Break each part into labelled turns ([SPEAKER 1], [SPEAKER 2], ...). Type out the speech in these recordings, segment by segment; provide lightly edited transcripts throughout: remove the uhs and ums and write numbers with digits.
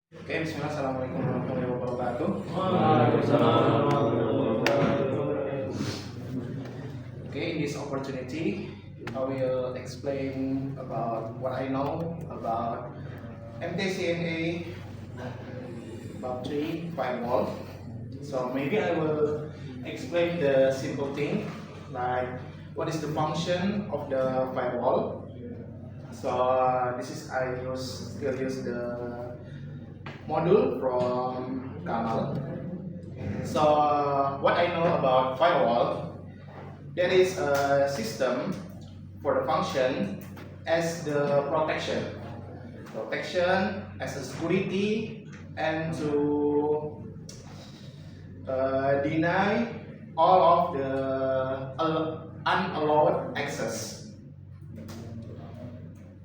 [SPEAKER 1] Oke, bismillah. Assalamualaikum warahmatullahi wabarakatuh.
[SPEAKER 2] Waalaikumsalam warahmatullahi wabarakatuh.
[SPEAKER 1] Okay, in this opportunity, I will explain about what I know about MTCNA about 3 firewall. So maybe I will explain the simple thing like what is the function of the firewall. So this is still use the module from Kamal. So what I know about firewall, there is a system for the function as the protection as a security, and to deny all of the unallowed access.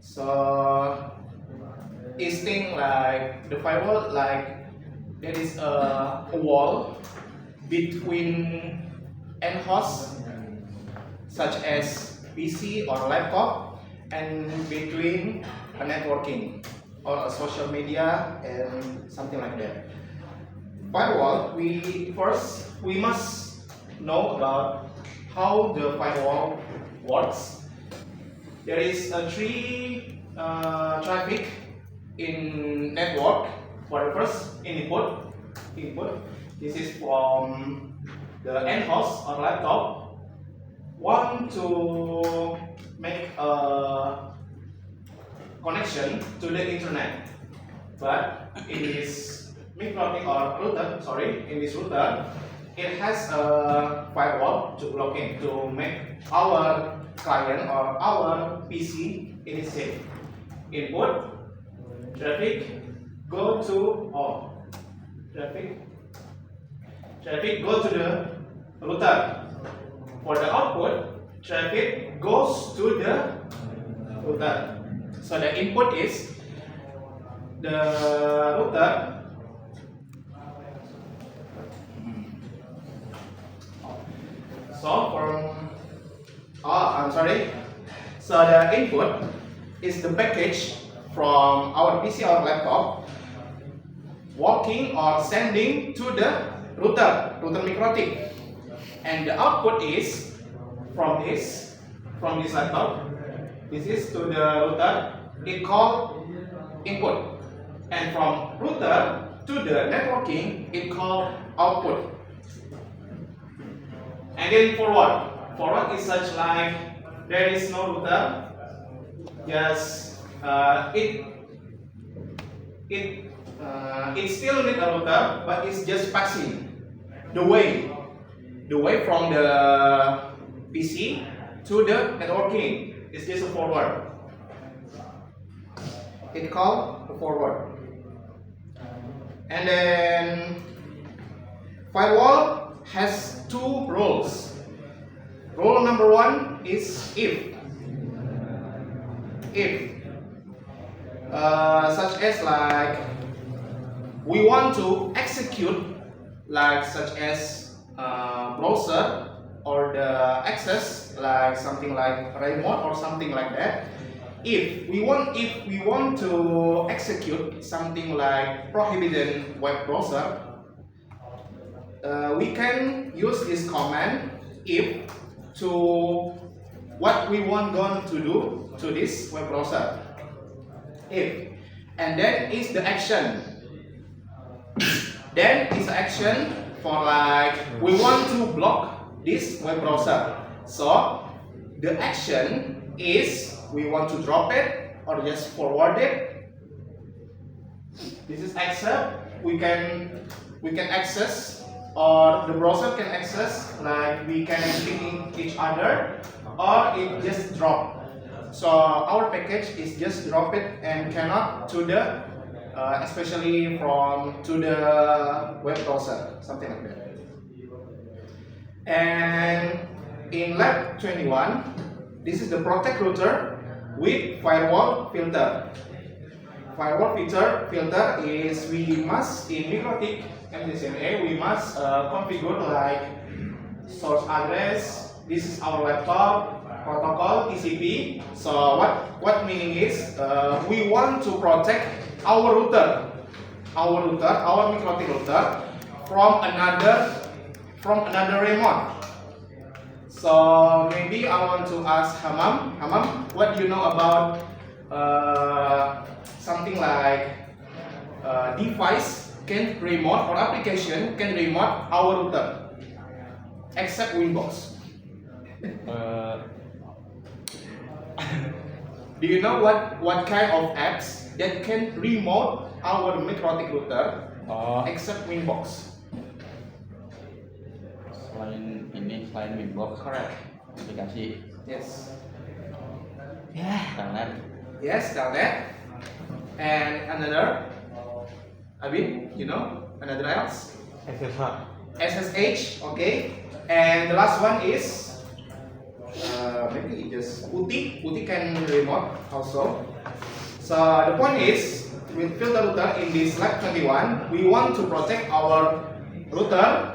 [SPEAKER 1] So is thing like the firewall, like there is a wall between end hosts such as PC or laptop, and between a networking or a social media and something like that. Firewall, we must know about how the firewall works. There is a three traffic in network. For the first input, this is from the end host or laptop want to make a connection to the internet, but in this microtic or router, in this router, it has a firewall to block in to make our client or our PC it is safe. Input traffic go to traffic go to the router. For the output, traffic goes to the router. So the input is the router. So the input is the package from our PC or laptop walking or sending to the router microtic, and the output is from this laptop. This is to the router. It called input, and from router to the networking it called output. And then forward is such like there is no router, just it still need a router, but it's just passing the way from the PC to the networking. It's just a forward. It called a forward. And then firewall has two roles. Role number one is if such as like we want to execute like such as browser or the access like something like remote or something like that. If we want to execute something like prohibited web browser, we can use this command if to what we want going to do to this web browser. If, and then is the action. Then is action for like we want to block this web browser. So the action is we want to drop it or just forward it. This is accept. We can access, or the browser can access, like we can ping each other, or it just drop. So our package is just drop it and cannot to the especially to the web browser, something like that. And in lab 21, this is the protect router with firewall filter. Firewall filter is we must in microtik MTCNA we must configure like source address. This is our laptop. Protocol TCP. So what meaning is we want to protect our router our router, our MikroTik router from another remote. So maybe I want to ask Hamam. Hamam, what do you know about something like device can remote or application can remote our router except Winbox? Do you know what kind of apps that can remote our MikroTik router except Winbox?
[SPEAKER 2] Selain Winbox,
[SPEAKER 1] Correct.
[SPEAKER 2] aplikasi.
[SPEAKER 1] Yes.
[SPEAKER 2] Telnet.
[SPEAKER 1] Yes, Telnet. And another, Abin, you know, another else? SSH, okay. And the last one is maybe just Uti. Uti can remote also. So the point is, with filter router in this lab 21, we want to protect our router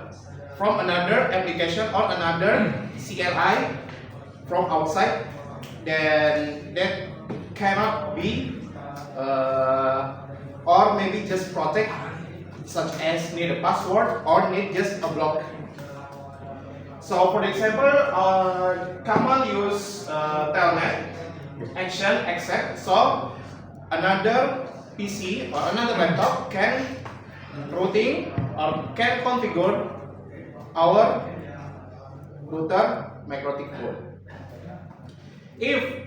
[SPEAKER 1] from another application or another CLI from outside. Then that cannot be or maybe just protect, such as need a password or need just a block. So for example, common use telnet action except, so another PC or another laptop can routing or can configure our router MikroTik code. If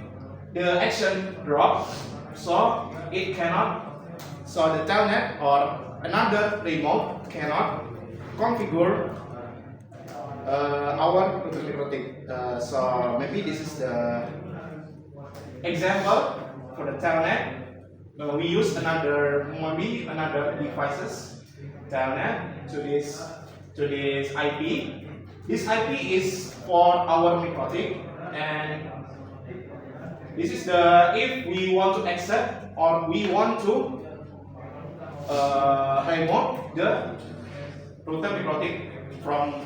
[SPEAKER 1] the action drop, so it cannot, so the telnet or another remote cannot configure our router MikroTik. So maybe this is the example for the telnet. We use another devices telnet to this IP. This IP is for our MikroTik, and this is the, if we want to accept or we want to remote the router MikroTik from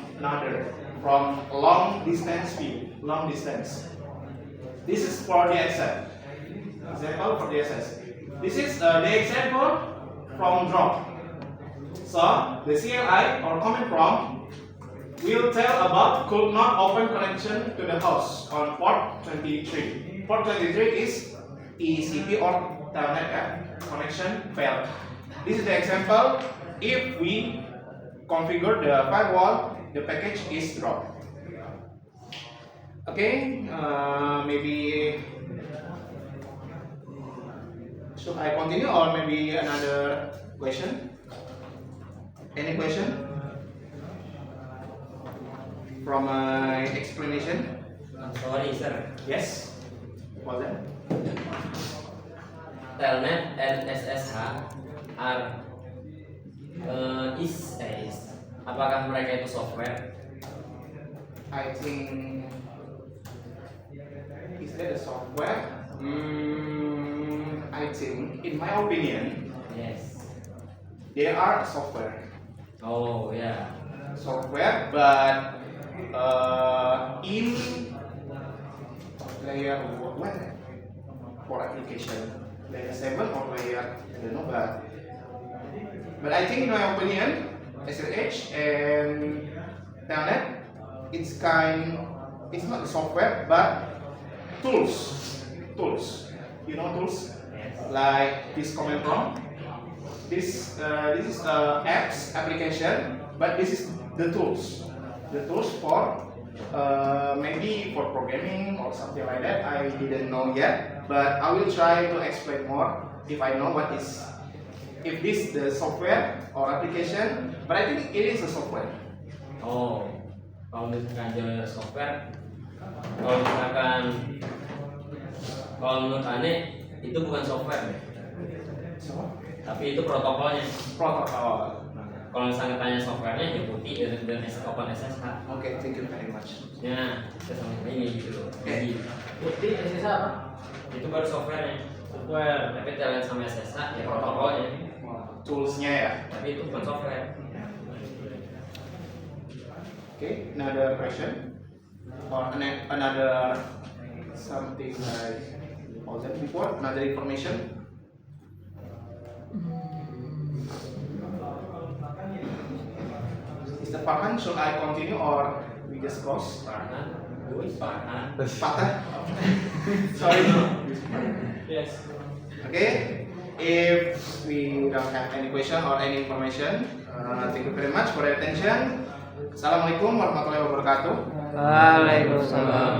[SPEAKER 1] long distance view, long distance. This is for the accept. Example for the access. This is the example from drop. So the CLI or command prompt will tell about could not open connection to the host on port 23. Port 23 is TCP or telnet connection failed. This is the example. If we configure the firewall, the package is dropped. Okay, maybe should I continue or maybe another question? Any question from my explanation?
[SPEAKER 3] Sorry, sir.
[SPEAKER 1] Yes. What's that?
[SPEAKER 3] Telnet and SSH are apakah mereka itu software?
[SPEAKER 1] I think, is that a software? I think, in my opinion,
[SPEAKER 3] Yes.
[SPEAKER 1] they are a software.
[SPEAKER 3] Oh yeah.
[SPEAKER 1] Software, but in layer what? For application, layer 7 or layer, I don't know, but I think in my opinion, SSH and Telnet, it's not a software, but tools. You know tools? Like this command prompt. This is apps application, but this is the tools. The tools for maybe for programming or something like that. I didn't know yet, but I will try to explain more if I know what is, if this the software or application. But I think it is a software.
[SPEAKER 3] Oh, kalau misalkan ada software, kalau menurut Ane itu bukan software deh. Tapi itu protokolnya.
[SPEAKER 1] Protocol.
[SPEAKER 3] Kalau misalnya tanya softwarenya ya putih dan open SSH.
[SPEAKER 1] Okay, thank you very much.
[SPEAKER 3] Ya, kita sama ini gitu loh.
[SPEAKER 1] Okay.
[SPEAKER 3] Putih SSH apa? Itu baru softwarenya. Software. Tapi jalan sama SSH ya protokolnya.
[SPEAKER 1] Toolsnya ya.
[SPEAKER 3] Tapi itu bukan software.
[SPEAKER 1] Okay, another question or another something like all that before, another information. Mr. Farhan, should I continue or we just close?
[SPEAKER 3] Farhan, who is Farhan?
[SPEAKER 1] Fatah? Sorry.
[SPEAKER 3] Yes.
[SPEAKER 1] Okay. If we don't have any question or any information, thank you very much for your attention. Assalamualaikum warahmatullahi wabarakatuh.
[SPEAKER 4] Waalaikumsalam.